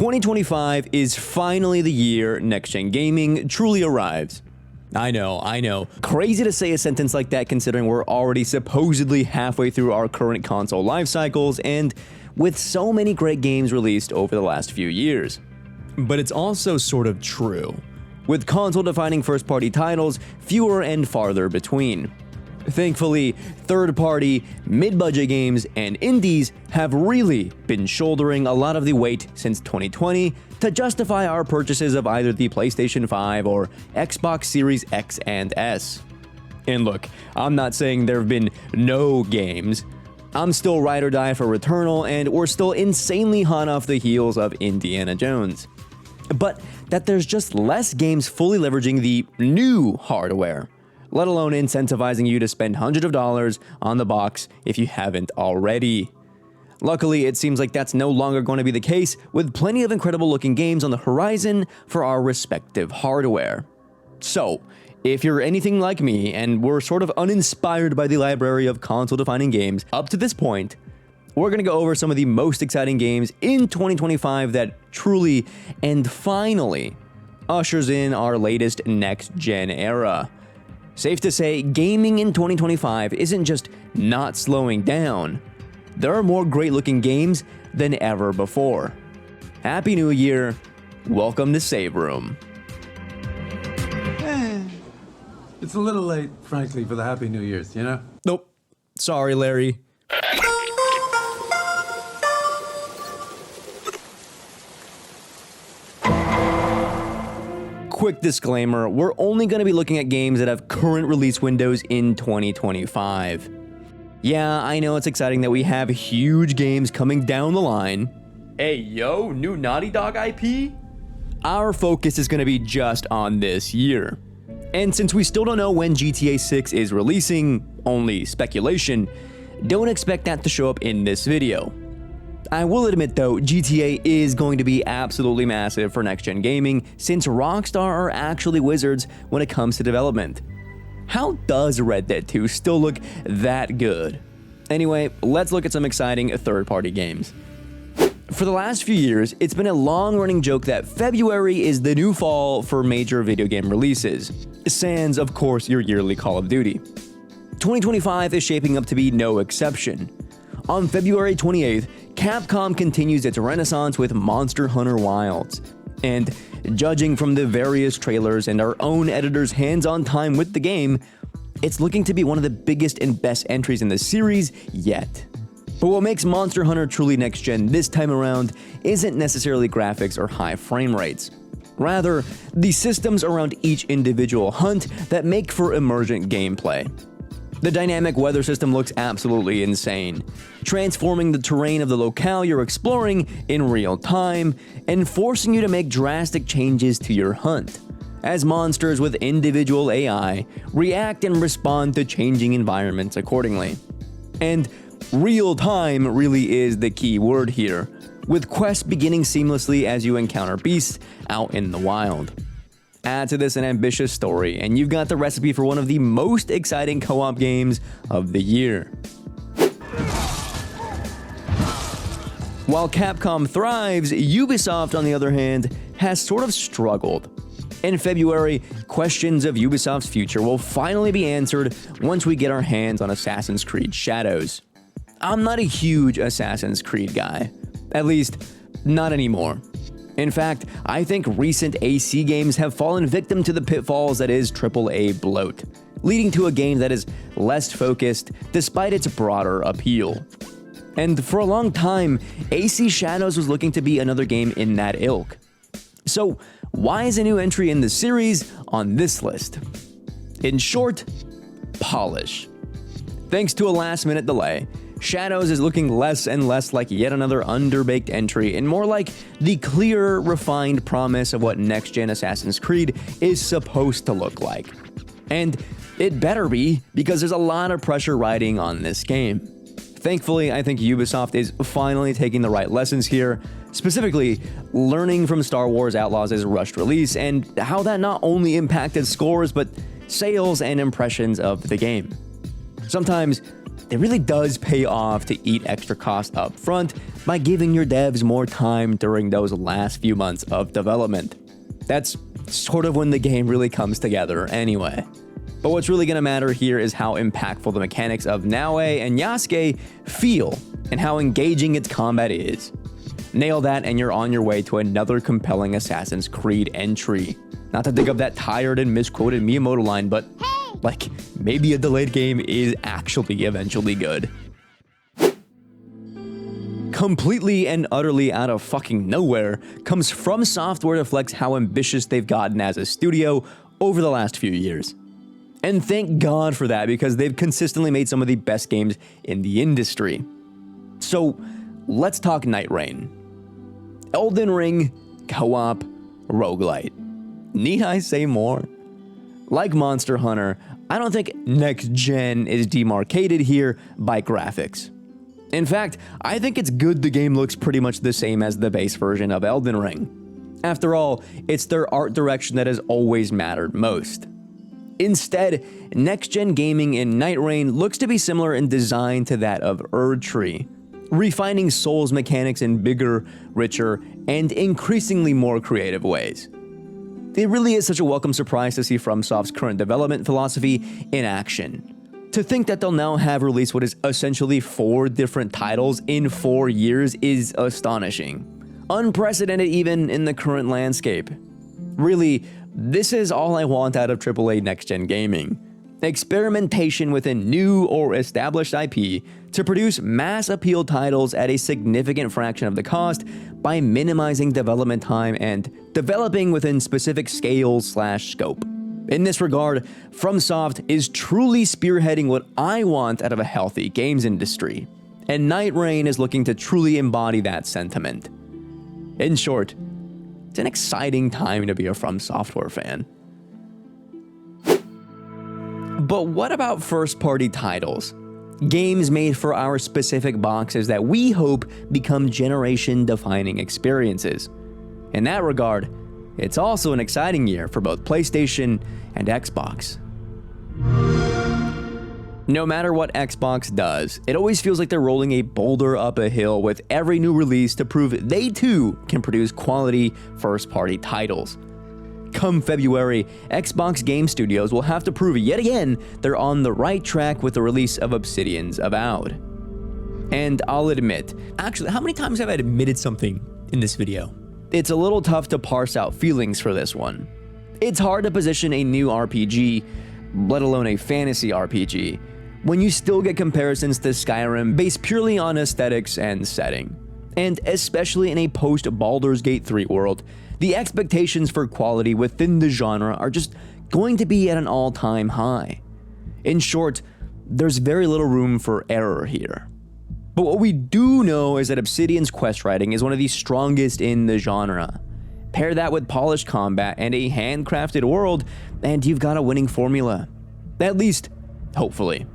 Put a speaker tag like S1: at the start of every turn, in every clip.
S1: 2025 is finally the year next-gen gaming truly arrives. I know. Crazy to say a sentence like that considering we're already supposedly halfway through our current console life cycles and with so many great games released over the last few years. But it's also sort of true. With console-defining first-party titles fewer and farther between. Thankfully, third-party, mid-budget games and indies have really been shouldering a lot of the weight since 2020 to justify our purchases of either the PlayStation 5 or Xbox Series X and S. And look, I'm not saying there have been no games. I'm still ride or die for Returnal, and we're still insanely hot off the heels of Indiana Jones. But that there's just less games fully leveraging the new hardware, let alone incentivizing you to spend hundreds of dollars on the box if you haven't already. Luckily, it seems like that's no longer going to be the case, with plenty of incredible looking games on the horizon for our respective hardware. So, if you're anything like me and were sort of uninspired by the library of console-defining games up to this point, we're going to go over some of the most exciting games in 2025 that truly and finally ushers in our latest next-gen era. Safe to say, gaming in 2025 isn't just not slowing down. There are more great-looking games than ever before. Happy New Year. Welcome to Save Room.
S2: It's a little late, frankly, for the Happy New Year's, you know?
S1: Nope. Sorry, Larry. Quick disclaimer, we're only going to be looking at games that have current release windows in 2025. Yeah, I know it's exciting that we have huge games coming down the line. Hey yo, new Naughty Dog IP? Our focus is going to be just on this year. And since we still don't know when GTA 6 is releasing, only speculation, don't expect that to show up in this video. I will admit though, GTA is going to be absolutely massive for next-gen gaming since Rockstar are actually wizards when it comes to development. How does Red Dead 2 still look that good? Anyway, let's look at some exciting third-party games. For the last few years, it's been a long-running joke that February is the new fall for major video game releases, sans, of course, your yearly Call of Duty. 2025 is shaping up to be no exception. On February 28th, Capcom continues its renaissance with Monster Hunter Wilds. And judging from the various trailers and our own editor's hands-on time with the game, it's looking to be one of the biggest and best entries in the series yet. But what makes Monster Hunter truly next-gen this time around isn't necessarily graphics or high frame rates. Rather, the systems around each individual hunt that make for emergent gameplay. The dynamic weather system looks absolutely insane, transforming the terrain of the locale you're exploring in real time and forcing you to make drastic changes to your hunt, as monsters with individual AI react and respond to changing environments accordingly. And real time really is the key word here, with quests beginning seamlessly as you encounter beasts out in the wild. Add to this an ambitious story, and you've got the recipe for one of the most exciting co-op games of the year. While Capcom thrives, Ubisoft, on the other hand, has sort of struggled. In February, questions of Ubisoft's future will finally be answered once we get our hands on Assassin's Creed Shadows. I'm not a huge Assassin's Creed guy. At least, not anymore. In fact, I think recent AC games have fallen victim to the pitfalls that is AAA bloat, leading to a game that is less focused despite its broader appeal. And for a long time, AC Shadows was looking to be another game in that ilk. So why is a new entry in the series on this list? In short, polish. Thanks to a last-minute delay, Shadows is looking less and less like yet another underbaked entry and more like the clear, refined promise of what next-gen Assassin's Creed is supposed to look like. And it better be, because there's a lot of pressure riding on this game. Thankfully, I think Ubisoft is finally taking the right lessons here, specifically learning from Star Wars Outlaws' rushed release and how that not only impacted scores but sales and impressions of the game. Sometimes it really does pay off to eat extra costs up front by giving your devs more time during those last few months of development. That's sort of when the game really comes together anyway. But what's really going to matter here is how impactful the mechanics of Naoe and Yasuke feel and how engaging its combat is. Nail that and you're on your way to another compelling Assassin's Creed entry. Not to dig up that tired and misquoted Miyamoto line, but like, maybe a delayed game is actually eventually good. Completely and utterly out of fucking nowhere comes From Software to flex how ambitious they've gotten as a studio over the last few years. And thank God for that, because they've consistently made some of the best games in the industry. So let's talk Night Rain. Elden Ring, co-op, roguelite. Need I say more? Like Monster Hunter, I don't think next gen is demarcated here by graphics. In fact, I think it's good the game looks pretty much the same as the base version of Elden Ring. After all, it's their art direction that has always mattered most. Instead, next-gen gaming in Night Rain looks to be similar in design to that of Erdtree, refining Souls mechanics in bigger, richer, and increasingly more creative ways. It really is such a welcome surprise to see FromSoft's current development philosophy in action. To think that they'll now have released what is essentially 4 different titles in 4 years is astonishing. Unprecedented even in the current landscape. Really, this is all I want out of AAA next-gen gaming. Experimentation within new or established IP to produce mass-appeal titles at a significant fraction of the cost by minimizing development time and developing within specific scales/scope. In this regard, FromSoft is truly spearheading what I want out of a healthy games industry, and Night Rain is looking to truly embody that sentiment. In short, it's an exciting time to be a From Software fan. But what about first-party titles? Games made for our specific boxes that we hope become generation-defining experiences. In that regard, it's also an exciting year for both PlayStation and Xbox. No matter what Xbox does, it always feels like they're rolling a boulder up a hill with every new release to prove they too can produce quality first-party titles. Come February, Xbox Game Studios will have to prove yet again they're on the right track with the release of Obsidian's Avowed. And I'll admit, actually, how many times have I admitted something in this video? It's a little tough to parse out feelings for this one. It's hard to position a new RPG, let alone a fantasy RPG, when you still get comparisons to Skyrim based purely on aesthetics and setting. And especially in a post-Baldur's Gate 3 world, the expectations for quality within the genre are just going to be at an all-time high. In short, there's very little room for error here. But what we do know is that Obsidian's quest writing is one of the strongest in the genre. Pair that with polished combat and a handcrafted world, and you've got a winning formula. At least, hopefully.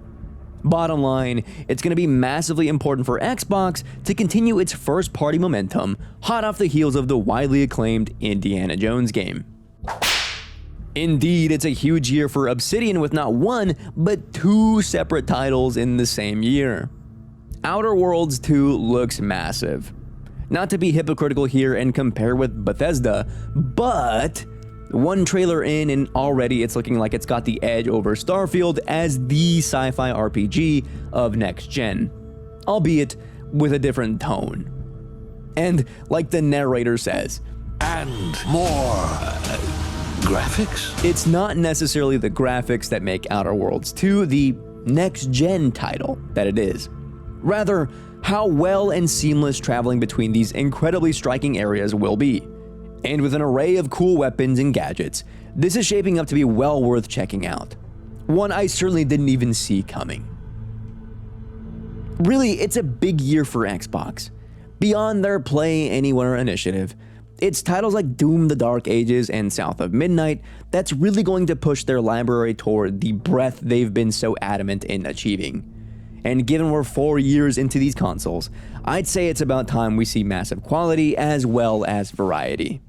S1: Bottom line, it's going to be massively important for Xbox to continue its first-party momentum, hot off the heels of the widely acclaimed Indiana Jones game. Indeed, it's a huge year for Obsidian with not one, but 2 separate titles in the same year. Outer Worlds 2 looks massive. Not to be hypocritical here and compare with Bethesda, but one trailer in and already it's looking like it's got the edge over Starfield as the sci-fi RPG of next gen, albeit with a different tone. And like the narrator says,
S3: and more graphics?
S1: It's not necessarily the graphics that make Outer Worlds 2 the next gen title that it is. Rather, how well and seamless traveling between these incredibly striking areas will be. And with an array of cool weapons and gadgets, this is shaping up to be well worth checking out. One I certainly didn't even see coming. Really, it's a big year for Xbox. Beyond their Play Anywhere initiative, it's titles like Doom the Dark Ages and South of Midnight that's really going to push their library toward the breadth they've been so adamant in achieving. And given we're 4 years into these consoles, I'd say it's about time we see massive quality as well as variety.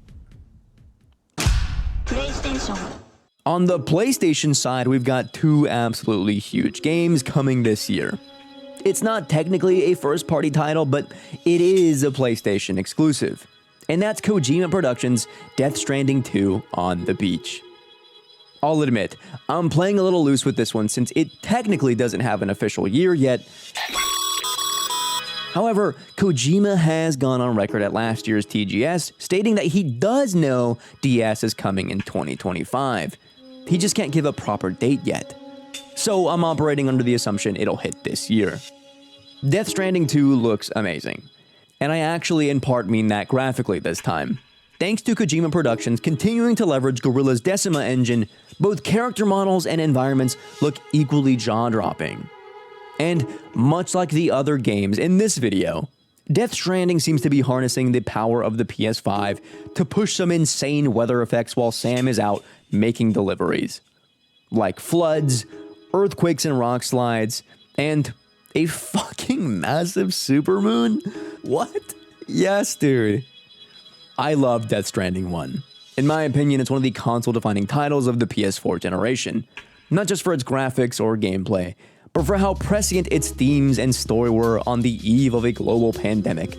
S1: On the PlayStation side, we've got 2 absolutely huge games coming this year. It's not technically a first-party title, but it is a PlayStation exclusive. And that's Kojima Productions' Death Stranding 2 on the beach. I'll admit, I'm playing a little loose with this one since it technically doesn't have an official year yet. However, Kojima has gone on record at last year's TGS stating that he does know DS is coming in 2025. He just can't give a proper date yet. So I'm operating under the assumption it'll hit this year. Death Stranding 2 looks amazing. And I actually in part mean that graphically this time. Thanks to Kojima Productions continuing to leverage Guerrilla's Decima engine, both character models and environments look equally jaw-dropping. And much like the other games in this video, Death Stranding seems to be harnessing the power of the PS5 to push some insane weather effects while Sam is out making deliveries. Like floods, earthquakes and rock slides, and a fucking massive supermoon? What? Yes, dude. I love Death Stranding 1. In my opinion, it's one of the console-defining titles of the PS4 generation. Not just for its graphics or gameplay, but for how prescient its themes and story were on the eve of a global pandemic.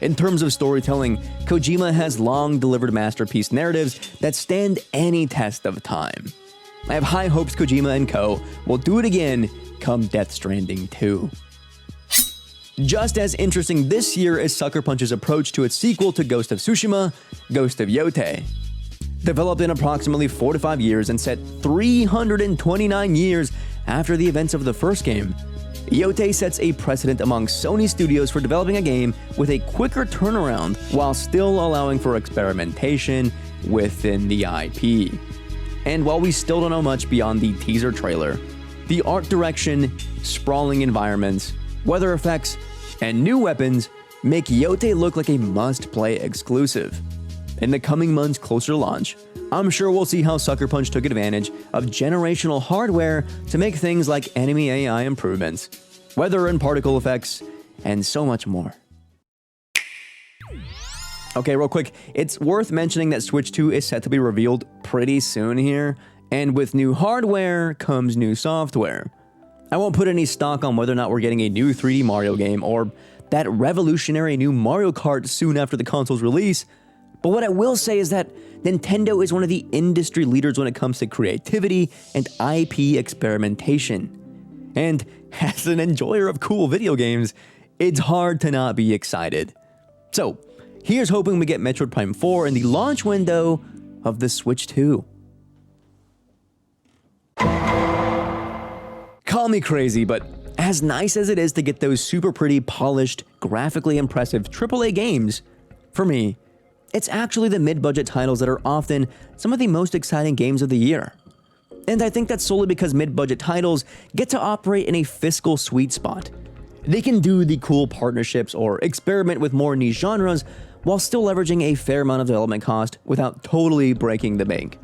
S1: In terms of storytelling, Kojima has long delivered masterpiece narratives that stand any test of time. I have high hopes Kojima and co. will do it again come Death Stranding 2. Just as interesting this year is Sucker Punch's approach to its sequel to Ghost of Tsushima, Ghost of Yotei. Developed in approximately 4 to 5 years and set 329 years after the events of the first game, Yotei sets a precedent among Sony studios for developing a game with a quicker turnaround while still allowing for experimentation within the IP. And while we still don't know much beyond the teaser trailer, the art direction, sprawling environments, weather effects, and new weapons make Yotei look like a must-play exclusive. In the coming months closer to launch, I'm sure we'll see how Sucker Punch took advantage of generational hardware to make things like enemy AI improvements, weather and particle effects, and so much more. Okay, real quick, it's worth mentioning that Switch 2 is set to be revealed pretty soon here, and with new hardware comes new software. I won't put any stock on whether or not we're getting a new 3D Mario game or that revolutionary new Mario Kart soon after the console's release, but what I will say is that Nintendo is one of the industry leaders when it comes to creativity and IP experimentation. And as an enjoyer of cool video games, it's hard to not be excited. So, here's hoping we get Metroid Prime 4 in the launch window of the Switch 2. Call me crazy, but as nice as it is to get those super pretty, polished, graphically impressive AAA games, for me, it's actually the mid-budget titles that are often some of the most exciting games of the year. And I think that's solely because mid-budget titles get to operate in a fiscal sweet spot. They can do the cool partnerships or experiment with more niche genres while still leveraging a fair amount of development cost without totally breaking the bank.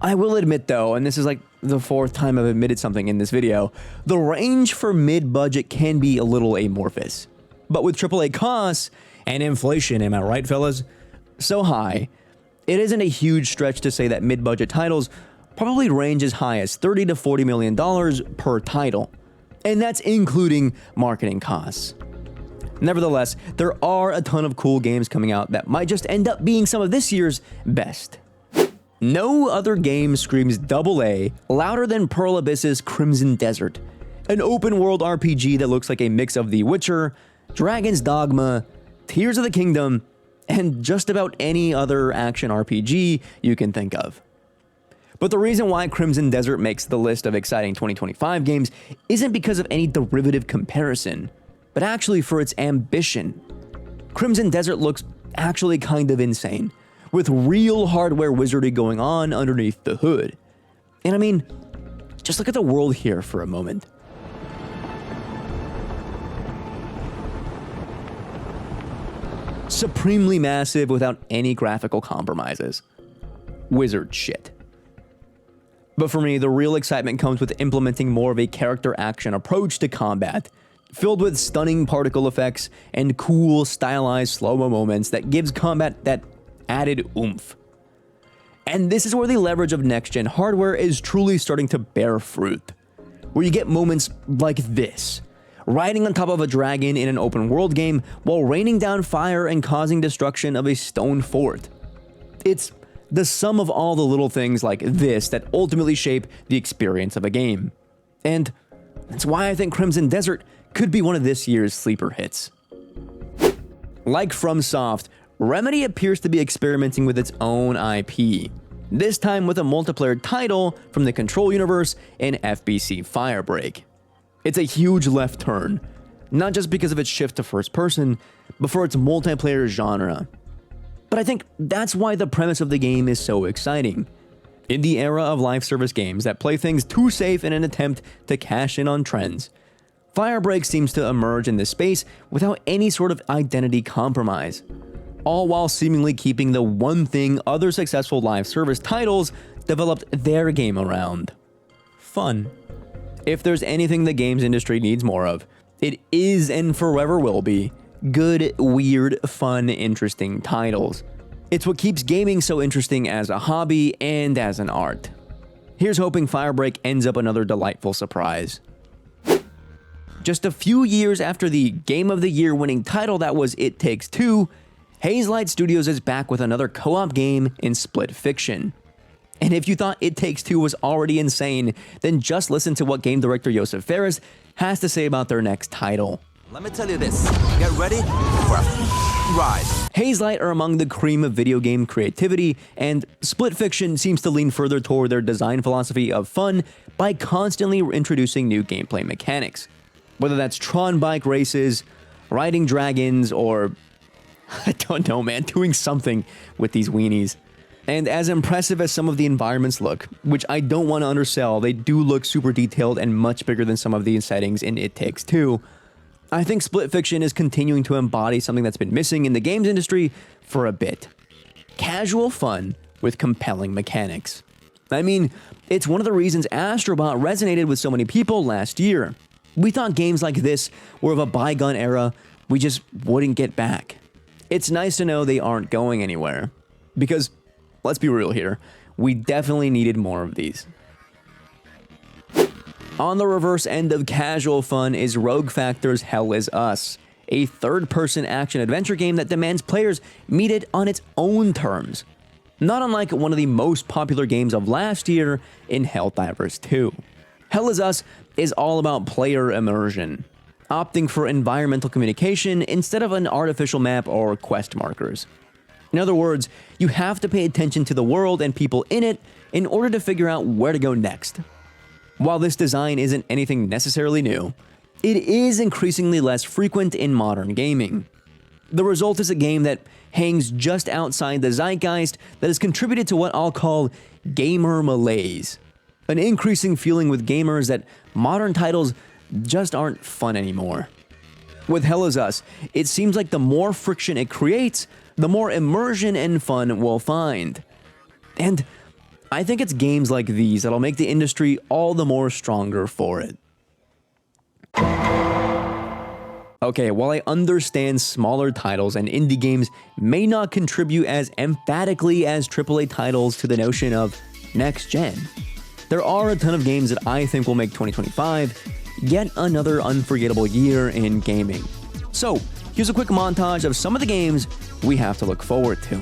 S1: I will admit though, and this is like the fourth time I've admitted something in this video, the range for mid-budget can be a little amorphous. But with AAA costs, and inflation, am I right, fellas? So high, it isn't a huge stretch to say that mid-budget titles probably range as high as $30 to $40 million per title, and that's including marketing costs. Nevertheless, there are a ton of cool games coming out that might just end up being some of this year's best. No other game screams AA louder than Pearl Abyss's Crimson Desert, an open-world RPG that looks like a mix of The Witcher, Dragon's Dogma, Tears of the Kingdom, and just about any other action RPG you can think of. But the reason why Crimson Desert makes the list of exciting 2025 games isn't because of any derivative comparison, but actually for its ambition. Crimson Desert looks actually kind of insane, with real hardware wizardry going on underneath the hood. And I mean, just look at the world here for a moment. Supremely massive without any graphical compromises. Wizard shit. But for me, the real excitement comes with implementing more of a character action approach to combat, filled with stunning particle effects and cool, stylized slow-mo moments that gives combat that added oomph. And this is where the leverage of next-gen hardware is truly starting to bear fruit, where you get moments like this, riding on top of a dragon in an open world game while raining down fire and causing destruction of a stone fort. It's the sum of all the little things like this that ultimately shape the experience of a game. And that's why I think Crimson Desert could be one of this year's sleeper hits. Like FromSoft, Remedy appears to be experimenting with its own IP, this time with a multiplayer title from the Control universe in FBC Firebreak. It's a huge left turn, not just because of its shift to first person, but for its multiplayer genre. But I think that's why the premise of the game is so exciting. In the era of live service games that play things too safe in an attempt to cash in on trends, Firebreak seems to emerge in this space without any sort of identity compromise, all while seemingly keeping the one thing other successful live service titles developed their game around: fun. If there's anything the games industry needs more of, it is and forever will be good, weird, fun, interesting titles. It's what keeps gaming so interesting as a hobby and as an art. Here's hoping Firebreak ends up another delightful surprise. Just a few years after the Game of the Year winning title that was It Takes Two, Hazelight Studios is back with another co-op game in Split Fiction. And if you thought It Takes Two was already insane, then just listen to what game director Josef Fares has to say about their next title.
S4: Let me tell you this, get ready for a ride.
S1: Hazelight are among the cream of video game creativity, and Split Fiction seems to lean further toward their design philosophy of fun by constantly introducing new gameplay mechanics. Whether that's Tron bike races, riding dragons, or I don't know, man, doing something with these weenies. And as impressive as some of the environments look, which I don't want to undersell, they do look super detailed and much bigger than some of the settings in It Takes Two, I think Split Fiction is continuing to embody something that's been missing in the games industry for a bit. Casual fun with compelling mechanics. I mean, it's one of the reasons Astrobot resonated with so many people last year. We thought games like this were of a bygone era we just wouldn't get back. It's nice to know they aren't going anywhere. Because, let's be real here, we definitely needed more of these. On the reverse end of casual fun is Rogue Factor's Hell Is Us, a third-person action-adventure game that demands players meet it on its own terms. Not unlike one of the most popular games of last year in Helldivers 2. Hell Is Us is all about player immersion, opting for environmental communication instead of an artificial map or quest markers. In other words, you have to pay attention to the world and people in it in order to figure out where to go next. While this design isn't anything necessarily new, it is increasingly less frequent in modern gaming. The result is a game that hangs just outside the zeitgeist that has contributed to what I'll call gamer malaise, an increasing feeling with gamers that modern titles just aren't fun anymore. With Hell Is Us, it seems like the more friction it creates, the more immersion and fun we'll find. And I think it's games like these that'll make the industry all the more stronger for it. Okay, while I understand smaller titles and indie games may not contribute as emphatically as AAA titles to the notion of next gen, there are a ton of games that I think will make 2025 yet another unforgettable year in gaming. So, here's a quick montage of some of the games we have to look forward to.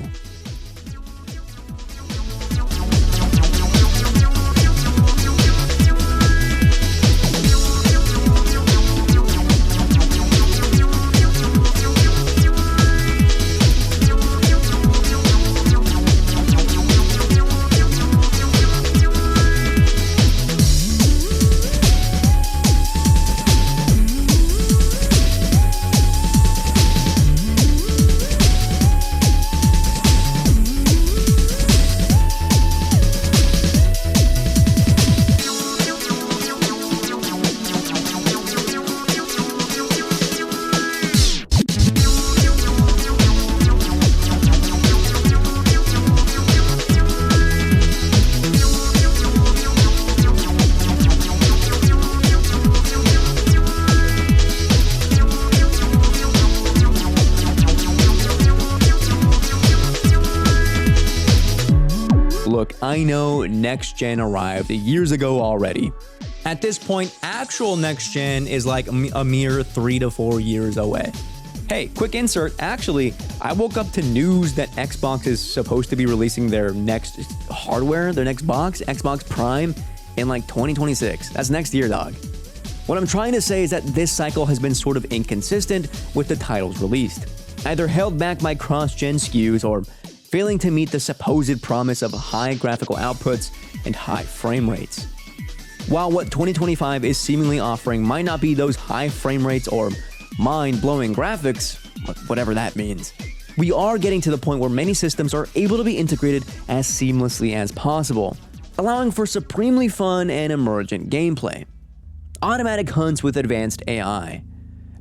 S1: Look, I know next gen arrived years ago already. At this point, actual next gen is like a mere 3 to 4 years away. Hey, quick insert. Actually, I woke up to news that Xbox is supposed to be releasing their next hardware, their next box, Xbox Prime, in like 2026. That's next year, dog. What I'm trying to say is that this cycle has been sort of inconsistent with the titles released, either held back by cross-gen SKUs or failing to meet the supposed promise of high graphical outputs and high frame rates. While what 2025 is seemingly offering might not be those high frame rates or mind-blowing graphics, whatever that means, we are getting to the point where many systems are able to be integrated as seamlessly as possible, allowing for supremely fun and emergent gameplay. Automatic hunts with advanced AI,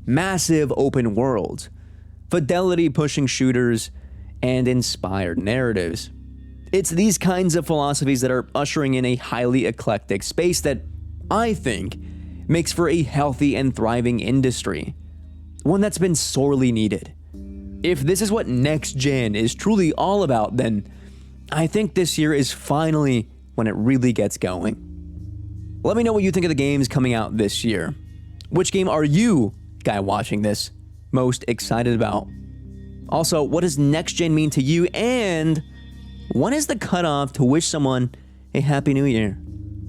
S1: massive open worlds, fidelity-pushing shooters, and inspired narratives. It's these kinds of philosophies that are ushering in a highly eclectic space that, I think, makes for a healthy and thriving industry, one that's been sorely needed. If this is what next gen is truly all about, then I think this year is finally when it really gets going. Let me know what you think of the games coming out this year. Which game are you, guy watching this, most excited about? Also, what does next gen mean to you, and when is the cutoff to wish someone a Happy New Year?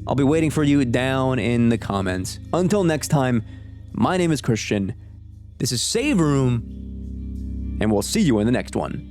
S1: I'll be waiting for you down in the comments. Until next time, my name is Christian. This is Save Room, and we'll see you in the next one.